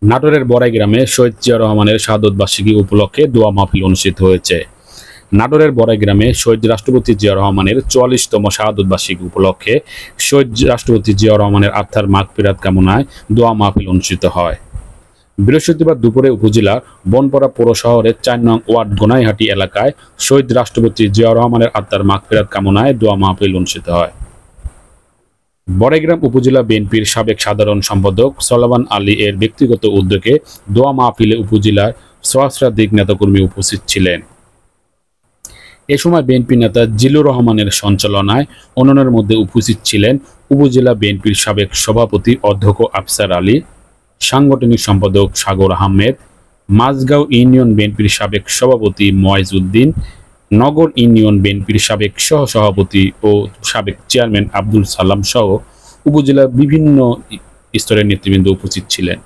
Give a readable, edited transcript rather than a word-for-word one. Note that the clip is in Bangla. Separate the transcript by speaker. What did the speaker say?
Speaker 1: নাটোরের বড়াই গ্রামে শহীদ জিয়াউর রহমানের শাহাদত বার্ষিকী উপলক্ষে দোয়া মাহফিল অনুষ্ঠিত হয়েছে। নাটোরের বড়াই গ্রামে শহীদ রাষ্ট্রপতি জিয়াউর রহমানের ৪৪তম শাহাদত বার্ষিকী উপলক্ষে শহীদ রাষ্ট্রপতি জিয়াউর রহমানের আত্মার মাগফিরাত কামনায় দোয়া মাহফিল অনুষ্ঠিত হয়। বৃহস্পতিবার দুপুরে উপজেলার বনপাড়া পৌর শহরের ৪ নং ওয়ার্ড গোনাইহাটি এলাকায় শহীদ রাষ্ট্রপতি জিয়াউর রহমানের আত্মার মাগফিরাত কামনায় দোয়া মাহফিল অনুষ্ঠিত হয়। বড়াইগ্রাম উপজেলা বিএনপির সাবেক সাধারণ সম্পাদক সলামান আলী এর ব্যক্তিগত উদ্যোগে দোয়া মাহফিলে উপজেলার সহস্রাধিক নেতাকর্মী উপস্থিত ছিলেন। এ সময় বিএনপি নেতা জিলুর রহমানের সঞ্চালনায় অন্যান্যের মধ্যে উপস্থিত ছিলেন উপজেলা বিএনপির সাবেক সভাপতি অধ্যক্ষ আফসার আলী, সাংগঠনিক সম্পাদক সাগর আহমেদ, মাঝগাঁও ইউনিয়ন বিএনপির সাবেক সভাপতি ময়েজ উদ্দিন, নগর ইউনিয়ন বিএনপির সাবেক সহসভাপতি ও সাবেক চেয়ারম্যান আব্দুল সালাম সহ উপজেলার বিভিন্ন স্তরের নেতৃবৃন্দ উপস্থিত ছিলেন।